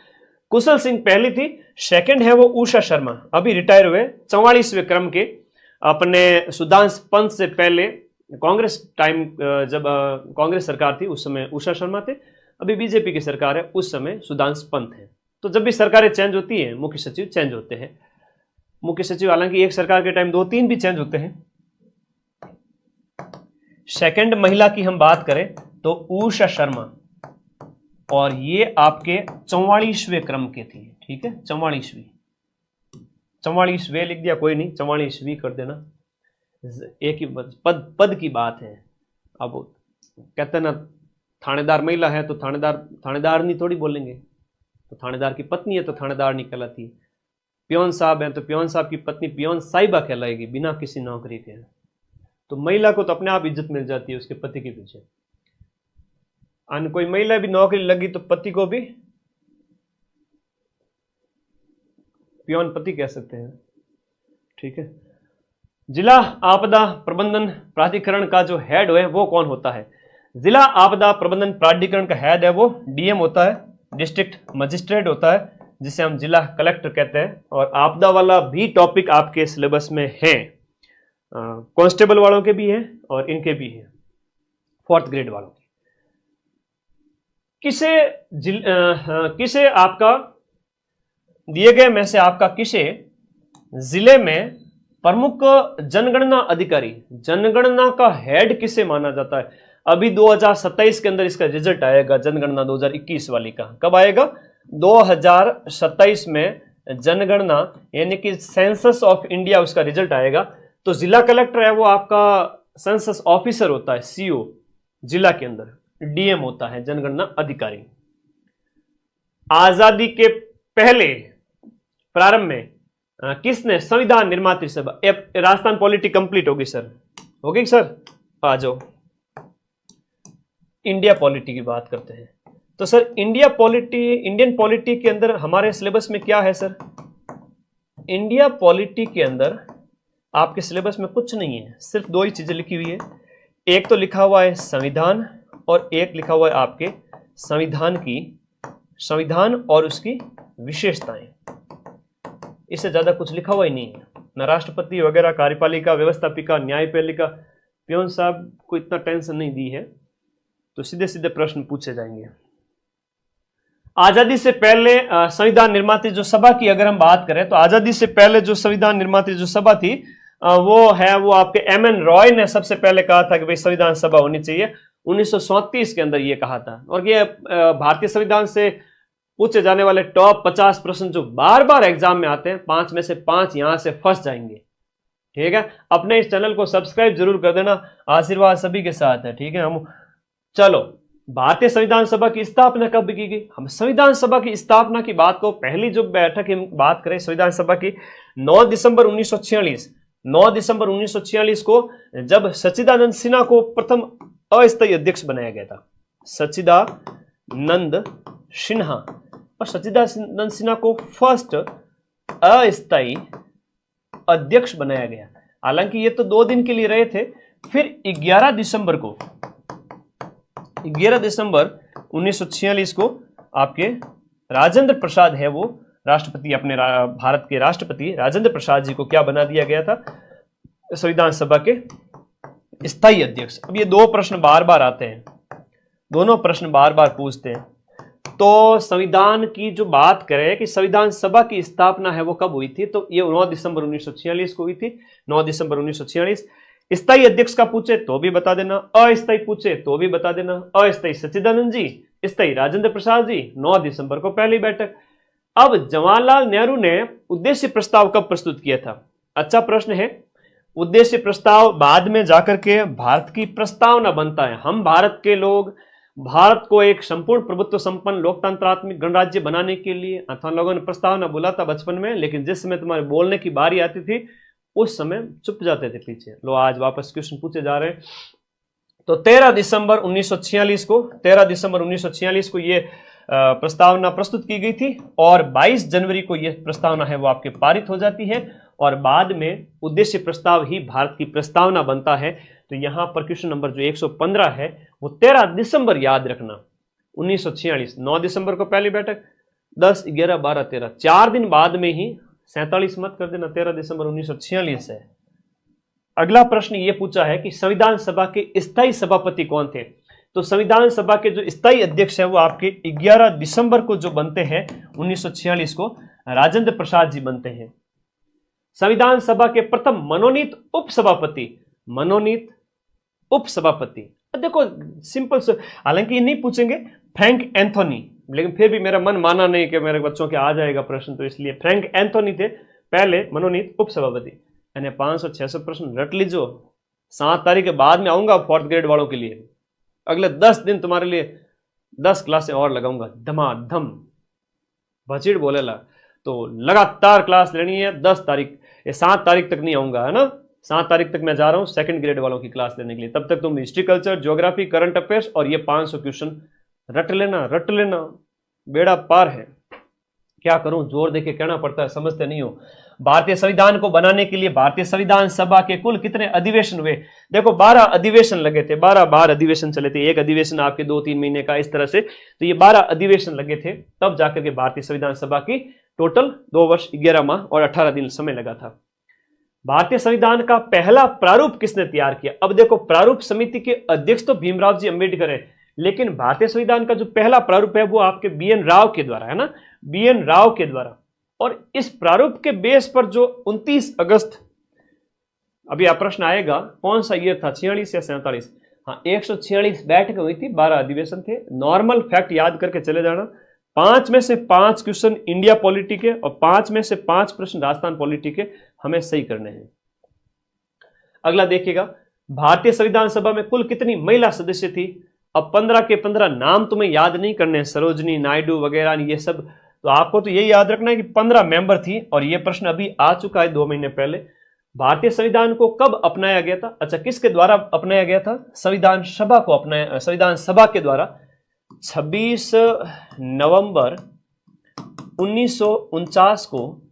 A: कुशल सिंह पहली थी। सेकंड है वो उषा शर्मा, अभी रिटायर हुए 44वें क्रम के, अपने सुधांश पंत से पहले कांग्रेस टाइम, जब कांग्रेस सरकार थी उस समय उषा शर्मा थे, अभी बीजेपी की सरकार है उस समय सुधांश पंत है। तो जब भी सरकारें चेंज होती हैं मुख्य सचिव चेंज होते हैं। मुख्य सचिव हालांकि एक सरकार के टाइम 2-3 भी चेंज होते हैं। सेकंड महिला की हम बात करें तो उषा शर्मा, और ये आपके 44वें क्रम के थी, ठीक है, 44वें लिख दिया कोई नहीं, 44वीं कर देना, एक ही पद की बात है। अब कहते हैं ना थानेदार महिला है तो थानेदार नहीं थोड़ी बोलेंगे, तो थानेदार की पत्नी है तो थानेदार नहीं कहलाती है। पियोन साहब है तो पियोन साहब की पत्नी पियोन साहिबा कहलाएगी बिना किसी नौकरी के। तो महिला को तो अपने आप इज्जत मिल जाती है उसके पति के पीछे। अन्य कोई महिला भी नौकरी लगी तो पति को भी पियोन पति कह सकते हैं, ठीक है। जिला आपदा प्रबंधन प्राधिकरण का जो हेड है वो कौन होता है? जिला आपदा प्रबंधन प्राधिकरण का हेड है वो डीएम होता है, डिस्ट्रिक्ट मजिस्ट्रेट होता है, जिसे हम जिला कलेक्टर कहते हैं। और आपदा वाला भी टॉपिक आपके सिलेबस में है, कांस्टेबल वालों के भी है और इनके भी है, 4th ग्रेड वालों के। किसे आपका दिए गए में से आपका किसे जिले में प्रमुख जनगणना अधिकारी, जनगणना का हेड किसे माना जाता है? अभी 2027 के अंदर इसका रिजल्ट आएगा, जनगणना 2021 वाली का। कब आएगा? 2027 में जनगणना यानी कि सेंसस ऑफ इंडिया, उसका रिजल्ट आएगा। तो जिला कलेक्टर है वो आपका सेंसस ऑफिसर होता है, सीओ जिला के अंदर, डीएम होता है जनगणना अधिकारी। आजादी के पहले प्रारंभ में किसने संविधान निर्मात्री सभा, राजस्थान पॉलिटी कंप्लीट होगी सर, होगी सर, आ जाओ। इंडिया पॉलिटी की बात करते हैं तो sir India polity, Indian polity के अंदर हमारे सिलेबस में क्या है सर? इंडिया पॉलिटी के अंदर आपके सिलेबस में कुछ नहीं है, सिर्फ 2 ही चीजें लिखी हुई है। एक तो लिखा हुआ है संविधान और एक लिखा हुआ है आपके संविधान और उसकी विशेषताएं। इससे ज्यादा कुछ लिखा हुआ ही नहीं है, न राष्ट्रपति वगैरह, कार्यपालिका, व्यवस्थापिका, न्यायपालिका। पियोन साहब को इतना टेंशन नहीं दी है, तो सीधे सीधे प्रश्न पूछे जाएंगे। आजादी से पहले संविधान निर्मात्री जो सभा की अगर हम बात करें तो आजादी से पहले जो संविधान निर्मात्री जो सभा थी वो आपके एमएन रॉय ने सबसे पहले कहा था कि भाई संविधान सभा होनी चाहिए। 1937 के अंदर ये कहा था। और ये भारतीय संविधान से पूछे जाने वाले टॉप 50 प्रश्न जो बार बार एग्जाम में आते हैं, 5 में से 5 यहां से फंस जाएंगे, ठीक है। अपने इस चैनल को सब्सक्राइब जरूर कर देना, आशीर्वाद सभी के साथ है, ठीक है। हम चलो, भारतीय संविधान सभा की स्थापना कब की गई? हम संविधान सभा की स्थापना की बात को, पहली जो बैठक की बात करें संविधान सभा की, 9 दिसंबर 1946 को जब सच्चिदानंद सिन्हा को प्रथम अस्थायी अध्यक्ष बनाया गया था। सच्चिदानंद सिन्हा, और सच्चिदानंद सिन्हा को फर्स्ट अस्थायी अध्यक्ष बनाया गया। हालांकि ये तो 2 दिन के लिए रहे थे। फिर 11 दिसंबर 1946 को आपके राजेंद्र प्रसाद है वो राष्ट्रपति, अपने भारत के राष्ट्रपति राजेंद्र प्रसाद जी को क्या बना दिया गया था? संविधान सभा के स्थायी अध्यक्ष। अब ये 2 प्रश्न बार बार आते हैं, दोनों प्रश्न बार बार पूछते हैं। तो संविधान की जो बात करें कि संविधान सभा की स्थापना है वो कब हुई थी, तो ये 9 दिसंबर 1946 को हुई थी। 9 दिसंबर 1946। स्थायी अध्यक्ष का पूछे तो भी बता देना, अस्थायी पूछे तो भी बता देना। अस्थायी सच्चिदानंद जी, स्थायी राजेंद्र प्रसाद जी। 9 दिसंबर को पहली बैठक। अब जवाहरलाल नेहरू ने उद्देश्य प्रस्ताव कब प्रस्तुत किया था? अच्छा प्रश्न है। उद्देश्य प्रस्ताव बाद में जाकर के भारत की प्रस्तावना बनता है। हम भारत के लोग भारत को एक संपूर्ण प्रभुत्व संपन्न लोकतंत्रात्मक गणराज्य बनाने के लिए अथवा लोगों ने प्रस्तावना बोला था बचपन में, लेकिन जिस समय तुम्हारे बोलने की बारी आती थी उस समय चुप जाते थे पीछे। लो आज वापस क्वेश्चन पूछे जा रहे हैं। तो 13 दिसंबर 1946 को ये प्रस्तावना प्रस्तुत की गई थी और 22 जनवरी को यह प्रस्तावना है वो आपके पारित हो जाती है और बाद में उद्देश्य प्रस्ताव ही भारत की प्रस्तावना बनता है। तो यहां पर क्वेश्चन नंबर जो 115 है वो 13 दिसंबर याद रखना 1946। 9 दिसंबर को पहली बैठक, 10, 11, 12, 13, 4 दिन बाद में ही 47 मत कर देना, 13 दिसंबर 1946 है। अगला प्रश्न ये पूछा है कि संविधान सभा के स्थायी सभापति कौन थे। तो संविधान सभा के जो स्थायी अध्यक्ष है वो आपके 11 दिसंबर को जो बनते हैं 1946 को राजेंद्र प्रसाद जी बनते हैं। संविधान सभा के प्रथम मनोनीत उपसभापति देखो सिंपल से, हालांकि ये नहीं पूछेंगे फ्रैंक एंथोनी, लेकिन फिर भी मेरा मन माना नहीं कि मेरे बच्चों के आ जाएगा प्रश्न, तो इसलिए फ्रैंक एंथोनी थे पहले मनोनीत उपसभापति। यानी 500-600 प्रश्न रट लीजो। 7 तारीख के बाद में आऊंगा 4th ग्रेड वालों के लिए, अगले 10 दिन तुम्हारे लिए 10 क्लासें और लगाऊंगा धमाधम भचीड़ बोलेला। तो लगातार क्लास लेनी है 10 तारीख, ये 7 तारीख तक नहीं आऊंगा, है ना। 7 तारीख तक मैं जा रहा हूं 2nd ग्रेड वालों की क्लास लेने के लिए। तब तक तुम history, culture, geography, current affairs और ये 500 क्वेश्चन रट लेना, बेड़ा पार है। क्या करूं, जोर देके कहना पड़ता है, समझते नहीं हो। भारतीय संविधान को बनाने के लिए भारतीय संविधान सभा के कुल कितने अधिवेशन हुए। देखो 12 अधिवेशन लगे थे, 12 बार अधिवेशन चले थे, एक अधिवेशन आपके 2-3 महीने का इस तरह से, तो ये 12 अधिवेशन लगे थे, तब जाकर के भारतीय संविधान सभा की टोटल 2 वर्ष 11 माह और 18 दिन समय लगा था। भारतीय संविधान का पहला प्रारूप किसने तैयार किया। अब देखो प्रारूप समिति के अध्यक्ष तो भीमराव जी अंबेडकर है, लेकिन भारतीय संविधान का जो पहला प्रारूप है वो आपके BN राव के द्वारा, है ना, BN राव के द्वारा। और इस प्रारूप के बेस पर जो 29 अगस्त, अभी आप प्रश्न आएगा कौन सा ईयर था, 46 या 47, हाँ 146 बैठक हुई थी, 12 अधिवेशन थे। नॉर्मल फैक्ट याद करके चले जाना, 5 में से 5 क्वेश्चन इंडिया पॉलिटी के और 5 में से 5 प्रश्न राजस्थान पॉलिटी के हमें सही करने हैं। अगला देखिएगा, भारतीय संविधान सभा में कुल कितनी महिला सदस्य थी। अब 15 के 15 नाम तुम्हें याद नहीं करने, सरोजनी नायडू वगैरह ये सब, तो आपको तो यही याद रखना है कि 15 मेंबर थी। और यह प्रश्न अभी आ चुका है 2 महीने पहले। भारतीय संविधान को कब अपनाया गया था। अच्छा, किसके द्वारा अपनाया गया था, संविधान सभा को अपनाया, संविधान सभा के द्वारा 26 नवंबर 1949 को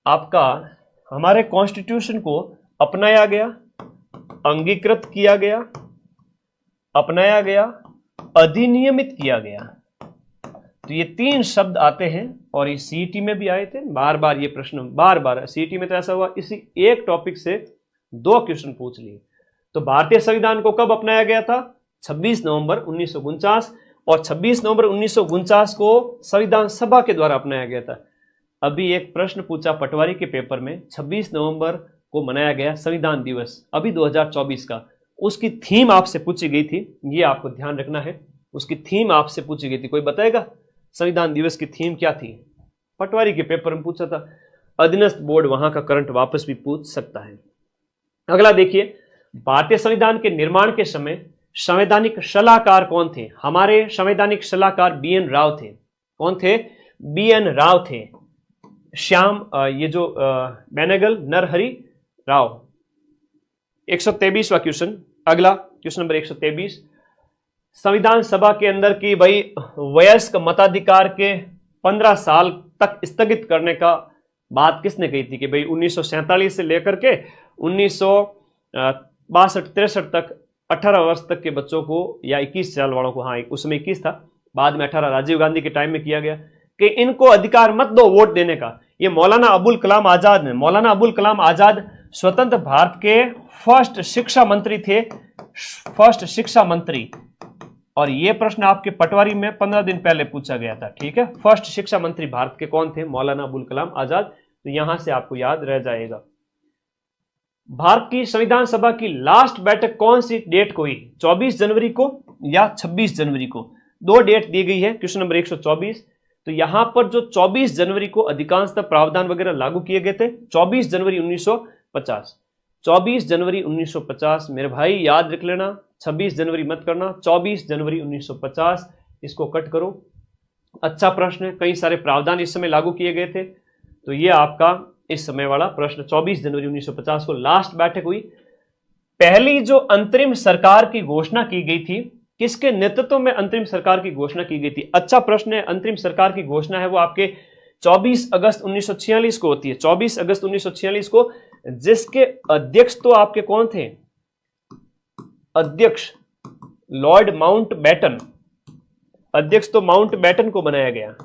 A: आपका हमारे कॉन्स्टिट्यूशन को अपनाया गया, अंगीकृत किया गया, अपनाया गया, अधिनियमित किया गया। तो ये 3 शब्द आते हैं और ये सीईटी में भी आए थे, बार बार ये प्रश्न, बार बार सीईटी में तो ऐसा हुआ इसी एक टॉपिक से 2 क्वेश्चन पूछ लिए। तो भारतीय संविधान को कब अपनाया गया था, 26 नवंबर 1949, और 26 नवंबर 1949 को संविधान सभा के द्वारा अपनाया गया था। अभी एक प्रश्न पूछा पटवारी के पेपर में, 26 नवंबर को मनाया गया संविधान दिवस अभी 2024 का, उसकी थीम आपसे पूछी गई थी, ये आपको ध्यान रखना है, उसकी थीम आपसे पूछी गई थी। कोई बताएगा संविधान दिवस की थीम क्या थी, पटवारी के पेपर में पूछा था। अधीनस्थ बोर्ड वहां का करंट वापस भी पूछ सकता है। अगला देखिए, भारतीय संविधान के निर्माण के समय संवैधानिक सलाहकार कौन थे। हमारे संवैधानिक सलाहकार BN राव थे। कौन थे, BN राव थे। श्याम ये जो बेनेगल नरहरि राव। 123वां क्वेश्चन, अगला क्वेश्चन नंबर 123, संविधान सभा के अंदर की भाई वयस्क मताधिकार के 15 साल तक स्थगित करने का बात किसने कही थी कि भाई 1947 से लेकर के 1962-63 तक 18 वर्ष तक के बच्चों को या 21 साल वालों को, हाँ उसमें 21 था, बाद में 18 राजीव गांधी के टाइम में किया गया कि इनको अधिकार मत दो वोट देने का। ये मौलाना अबुल कलाम आजाद ने, मौलाना अबुल कलाम आजाद स्वतंत्र भारत के फर्स्ट शिक्षा मंत्री थे, फर्स्ट शिक्षा मंत्री। और ये प्रश्न आपके पटवारी में 15 दिन पहले पूछा गया था, ठीक है। फर्स्ट शिक्षा मंत्री भारत के कौन थे, मौलाना अबुल कलाम आजाद। तो यहां से आपको याद रह जाएगा। भारत की संविधान सभा की लास्ट बैठक कौन सी डेट को हुई, 24 जनवरी को या 26 जनवरी को। 2 डेट दी गई है, क्वेश्चन नंबर 124। तो यहां पर जो 24 जनवरी को अधिकांशतः प्रावधान वगैरह लागू किए गए थे, 24 जनवरी 1950। 24 जनवरी 1950। मेरे भाई याद रख लेना, 26 जनवरी मत करना, 24 जनवरी 1950। इसको कट करो। अच्छा प्रश्न है, कई सारे प्रावधान इस समय लागू किए गए थे, तो ये आपका इस समय वाला प्रश्न 24 जनवरी 1950 को लास्ट बैठक हुई। पहली जो अंतरिम सरकार की घोषणा की गई थी, किसके नेतृत्व में अंतरिम सरकार की घोषणा की गई थी? अच्छा प्रश्न है। अंतरिम सरकार की घोषणा है वो आपके 24 अगस्त 1946 को होती है, 24 अगस्त 1946 को, जिसके अध्यक्ष तो आपके कौन थे? अध्यक्ष लॉर्ड माउंटबेटन। अध्यक्ष तो माउंटबेटन को बनाया गया,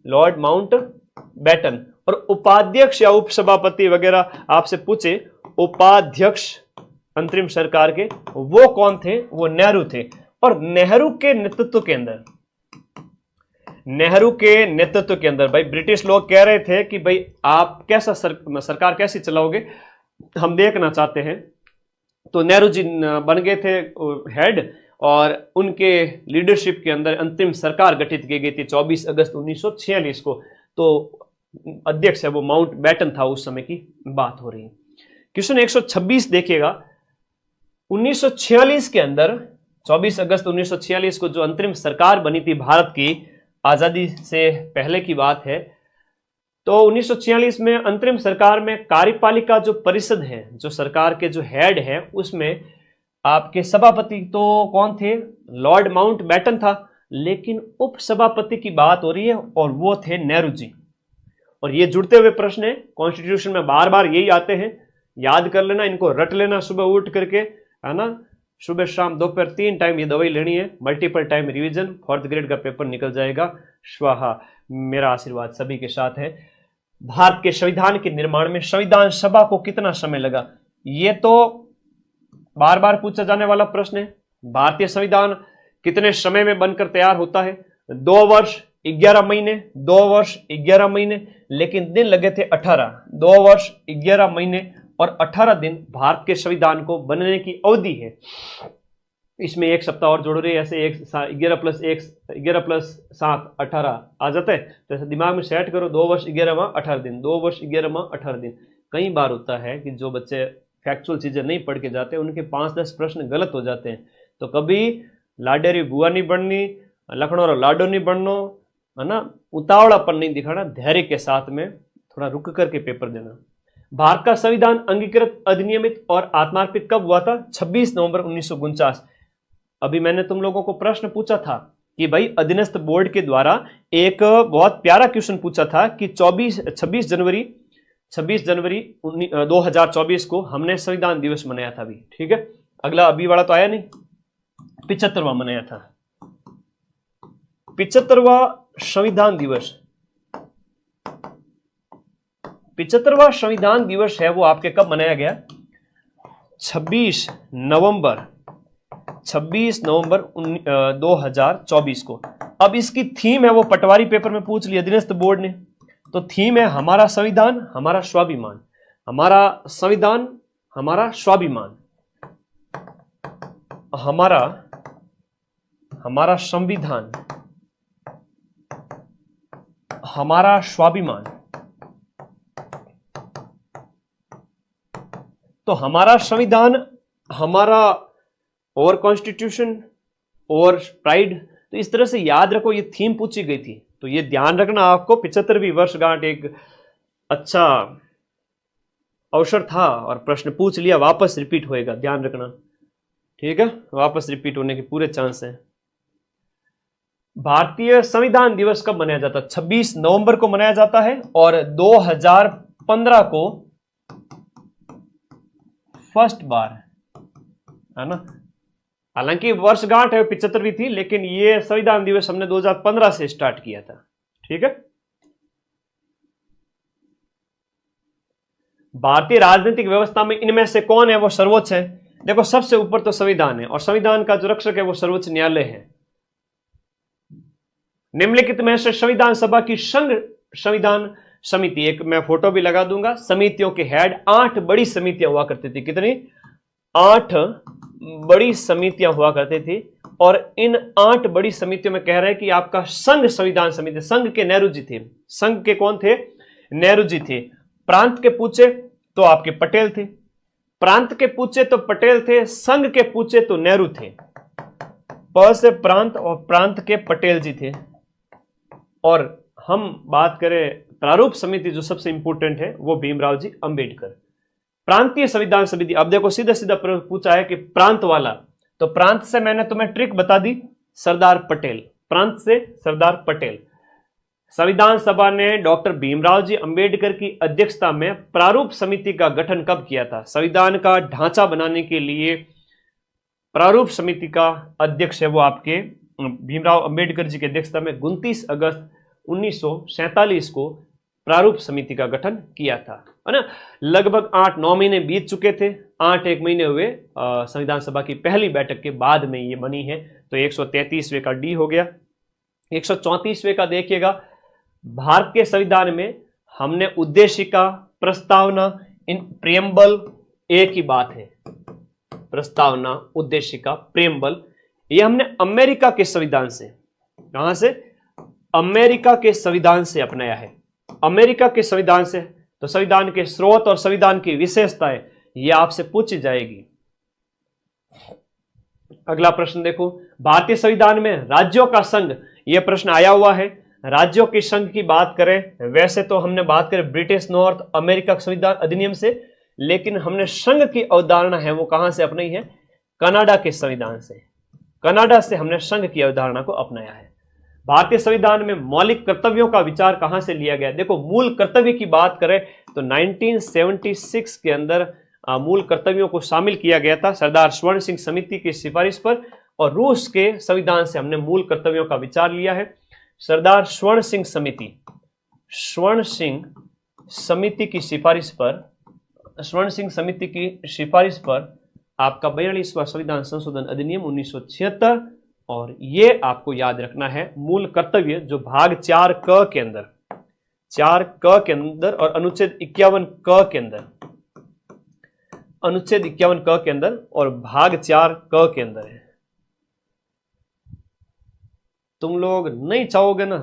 A: लॉर्ड माउंटबेटन। और उपाध्यक्ष या उपसभापति वगैरह आपसे पूछे, उपाध्यक्ष अंतरिम सरकार के वो कौन थे? वो नेहरू थे। और नेहरू के नेतृत्व के अंदर, नेहरू के नेतृत्व के अंदर भाई ब्रिटिश लोग कह रहे थे कि भाई आप कैसा सरकार कैसी चलाओगे, हम देखना चाहते हैं। तो नेहरू जी बन गए थे हेड, और उनके लीडरशिप के अंदर अंतिम सरकार गठित की गई थी 24 अगस्त 1946 को। तो अध्यक्ष है वो माउंटबेटन था, उस समय की बात हो रही है। क्वेश्चन 126 देखिएगा। 1946 के अंदर, 24 अगस्त 1946 को जो अंतरिम सरकार बनी थी भारत की, आजादी से पहले की बात है, तो 1946 में अंतरिम सरकार में कार्यपालिका जो परिषद है, जो सरकार के जो हेड है, उसमें आपके सभापति तो कौन थे? लॉर्ड माउंटबेटन था। लेकिन उपसभापति की बात हो रही है और वो थे नेहरू जी। और ये जुड़ते हुए प्रश्न है, कॉन्स्टिट्यूशन में बार बार यही आते हैं, याद कर लेना, इनको रट लेना सुबह उठ करके, है ना। सुबह शाम दोपहर 3 टाइम ये दवाई लेनी है, multiple time revision, 4th grade का पेपर निकल जाएगा। स्वाहा। मेरा आशीर्वाद सभी के साथ है। भारत के संविधान के निर्माण में संविधान सभा को कितना समय लगा? ये तो बार बार पूछा जाने वाला प्रश्न है। भारतीय संविधान कितने समय में बनकर तैयार होता है? 2 वर्ष 11 महीने, 2 वर्ष 11 महीने, लेकिन दिन लगे थे 18। 2 वर्ष 11 महीने और 18 दिन भारत के संविधान को बनने की अवधि है। इसमें 1 सप्ताह और जोड़ रहे हैं, ऐसे 11 + 1 11 + 7 18 आ जाता है। तो ऐसे दिमाग में सेट करो, 2 वर्ष 11 माह 18 दिन, 2 वर्ष 11 माह 18 दिन। कई बार होता है कि जो बच्चे फैक्चुअल चीजें नहीं पढ़ के जाते, उनके 5-10 प्रश्न गलत हो जाते हैं। तो कभी लाडेरी बुआ नहीं बननी, लखनऊ लाडो नहीं बननो, है ना, उतावलापन नहीं दिखाना, धैर्य के साथ में थोड़ा रुक करके पेपर देना। भारत का संविधान अंगीकृत, अधिनियमित और आत्मार्पित कब हुआ था? 26 नवंबर 1949। अभी मैंने तुम लोगों को प्रश्न पूछा था कि भाई अधीनस्थ बोर्ड के द्वारा एक बहुत प्यारा क्वेश्चन पूछा था कि 26 जनवरी 2024 को हमने संविधान दिवस मनाया था। अभी ठीक है, अगला अभी वाला तो आया नहीं, 75वां मनाया था। 75वां संविधान दिवस, 75वां संविधान दिवस है वो आपके कब मनाया गया? 26 नवंबर 2024 को। अब इसकी थीम है वो पटवारी पेपर में पूछ लिया अधीनस्थ बोर्ड ने। तो थीम है हमारा संविधान हमारा स्वाभिमान, हमारा संविधान हमारा स्वाभिमान, हमारा संविधान हमारा स्वाभिमान। तो हमारा संविधान, हमारा और कॉन्स्टिट्यूशन और प्राइड, तो इस तरह से याद रखो, ये थीम पूछी गई थी। तो ये ध्यान रखना आपको, 75वीं वर्षगांठ एक अच्छा अवसर था और प्रश्न पूछ लिया, वापस रिपीट होएगा, ध्यान रखना, ठीक है, वापस रिपीट होने के पूरे चांस हैं। भारतीय संविधान दिवस कब मनाया जाता है? 26 नवंबर को मनाया जाता है और 2015 को फर्स्ट बार, है ना। हालांकि वर्षगांठ है 75वीं थी, लेकिन ये संविधान दिवस हमने 2015 से स्टार्ट किया था, ठीक है। भारतीय राजनीतिक व्यवस्था में इनमें से कौन है वो सर्वोच्च है? देखो, सबसे ऊपर तो संविधान है और संविधान का जो रक्षक है वो सर्वोच्च न्यायालय है। निम्नलिखित में से संविधान सभा की संघ संविधान समिति, एक मैं फोटो भी लगा दूंगा, समितियों के हेड 8 बड़ी समितियां हुआ करती थी। कितनी? 8 बड़ी समितियां हुआ करती थी। और इन 8 बड़ी समितियों में कह रहे हैं कि आपका संघ संविधान समिति, संघ के नेहरू जी थे। संघ के कौन थे? नेहरू जी थे। प्रांत के पूछे तो आपके पटेल थे। प्रांत के पूछे तो पटेल थे, संघ के पूछे तो नेहरू थे। प से प्रांत और प्रांत के पटेल जी थे। और हम बात करें प्रारूप समिति जो सबसे इंपॉर्टेंट है वो भीमराव जी अंबेडकर। प्रांतीय संविधान समिति, अब देखो सीधा सीधा पूछा है कि प्रांत वाला, तो प्रांत से मैंने तुम्हें ट्रिक बता दी, सरदार पटेल, प्रांत से सरदार पटेल। संविधान सभा ने डॉक्टर भीमराव जी अंबेडकर की अध्यक्षता में प्रारूप समिति का गठन कब किया था? संविधान का ढांचा बनाने के लिए प्रारूप समिति का अध्यक्ष है वो आपके भीमराव अंबेडकर जी की अध्यक्षता में 29 अगस्त 1947 को प्रारूप समिति का गठन किया था, है ना। लगभग 8-9 महीने बीत चुके थे, 8 महीने हुए संविधान सभा की पहली बैठक के बाद में ये बनी है। तो 133वें का डी हो गया। 134वें का देखिएगा, भारत के संविधान में हमने उद्देशिका, प्रस्तावना, इन प्रियम्बल एक ही बात है, प्रस्तावना, उद्देशिका, प्रियम्बल, ये हमने अमेरिका के संविधान से, कहां से? अमेरिका के संविधान से अपनाया है, अमेरिका के संविधान से। तो संविधान के स्रोत और संविधान की विशेषताएं ये आपसे पूछी जाएगी। अगला प्रश्न देखो, भारतीय संविधान में राज्यों का संघ, यह प्रश्न आया हुआ है। राज्यों के संघ की बात करें, वैसे तो हमने बात करें ब्रिटिश नॉर्थ अमेरिका संविधान अधिनियम से, लेकिन हमने संघ की अवधारणा है वो कहां से अपनाई है? कनाडा के संविधान से। कनाडा से हमने संघ की अवधारणा को अपनाया है। भारतीय संविधान में मौलिक कर्तव्यों का विचार कहां से लिया गया? देखो, मूल कर्तव्य की बात करें तो 1976 के अंदर मूल कर्तव्यों को शामिल किया गया था सरदार स्वर्ण सिंह समिति की सिफारिश पर, और रूस के संविधान से हमने मूल कर्तव्यों का विचार लिया है। सरदार स्वर्ण सिंह समिति, स्वर्ण सिंह समिति की सिफारिश पर, स्वर्ण सिंह समिति की सिफारिश पर आपका 42वां संविधान संशोधन अधिनियम 1976, और ये आपको याद रखना है मूल कर्तव्य जो भाग 4 क के अंदर, 4 क के अंदर और अनुच्छेद 51 क के अंदर, अनुच्छेद 51 क के अंदर और भाग 4 क के अंदर है। तुम लोग नहीं चाहोगे ना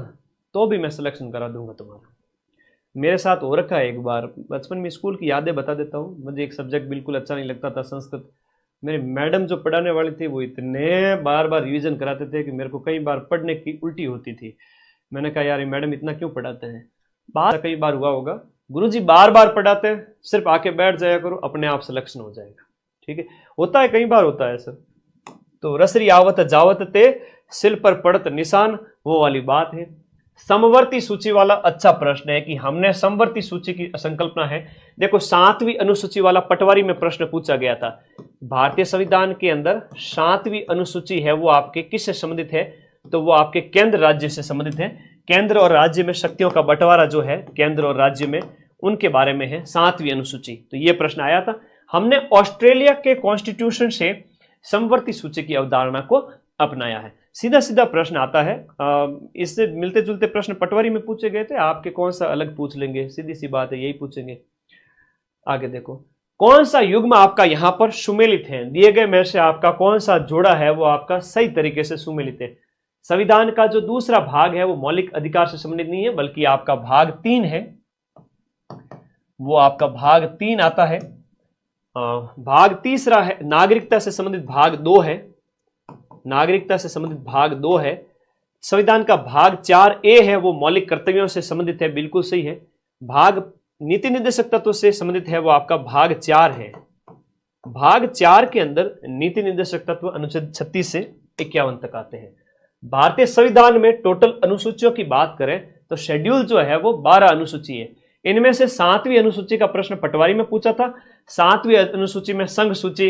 A: तो भी मैं सिलेक्शन करा दूंगा तुम्हारा। मेरे साथ हो रखा है एक बार, बचपन में स्कूल की यादें बता देता हूँ। मुझे एक सब्जेक्ट बिल्कुल अच्छा नहीं लगता था, संस्कृत। मेरे मैडम जो पढ़ाने वाली थी वो इतने बार बार रिवीजन कराते थे कि मेरे को कई बार पढ़ने की उल्टी होती थी। मैंने कहा यार ये मैडम इतना क्यों पढ़ाते हैं। बात कई बार हुआ होगा, गुरुजी बार बार पढ़ाते हैं, सिर्फ आके बैठ जाया करो, अपने आप सिलेक्शन हो जाएगा। ठीक है, होता है, कई बार होता है सर। तो रसरी आवत जावत ते सिल पर पड़त निशान, वो वाली बात है। समवर्ती सूची वाला अच्छा प्रश्न है कि हमने समवर्ती सूची की संकल्पना है। देखो 7वीं अनुसूची वाला पटवारी में प्रश्न पूछा गया था। भारतीय संविधान के अंदर 7वीं अनुसूची है वो आपके किससे संबंधित है? तो वो आपके केंद्र राज्य से संबंधित है। केंद्र और राज्य में शक्तियों का बंटवारा जो है केंद्र और राज्य में, उनके बारे में है 7वीं अनुसूची। तो ये प्रश्न आया था। हमने ऑस्ट्रेलिया के कॉन्स्टिट्यूशन से समवर्ती सूची की अवधारणा को अपनाया है। सीधा सीधा प्रश्न आता है, इससे मिलते जुलते प्रश्न पटवारी में पूछे गए थे, आपके कौन सा अलग पूछ लेंगे, सीधी सी बात है, यही पूछेंगे। आगे देखो, कौन सा युग्म आपका यहां पर सुमेलित है? दिए गए में से आपका कौन सा जोड़ा है वो आपका सही तरीके से सुमेलित है? संविधान का जो दूसरा भाग है वो मौलिक अधिकार से संबंधित नहीं है, बल्कि आपका भाग 3 है, वो आपका भाग 3 आता है। भाग तीसरा है नागरिकता से संबंधित भाग 2 है, नागरिकता से संबंधित भाग 2 है। संविधान का भाग 4A है वो मौलिक कर्तव्यों से संबंधित है, बिल्कुल सही है। भाग नीति निर्देशक तत्व से संबंधित है वो आपका भाग 4 है। भाग 4 के अंदर नीति निर्देशक तत्व अनुच्छेद 36 से 51 तक आते हैं। भारतीय संविधान में टोटल अनुसूचियों की बात करें तो शेड्यूल जो है वो 12 अनुसूची है। इनमें से 7वीं अनुसूची का प्रश्न पटवारी में पूछा था। 7वीं अनुसूची में संघ सूची,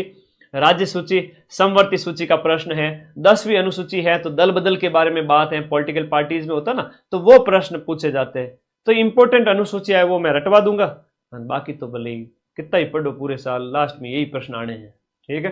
A: राज्य सूची, समवर्ती सूची का प्रश्न है। 10वीं अनुसूची है तो दल बदल के बारे में बात है, पॉलिटिकल पार्टीज में होता ना, तो वो प्रश्न पूछे जाते हैं। तो इंपॉर्टेंट अनुसूची है वो मैं रटवा दूंगा, बाकी तो भले ही कितना ही पढ़ो पूरे साल, लास्ट में यही प्रश्न आने हैं। ठीक है।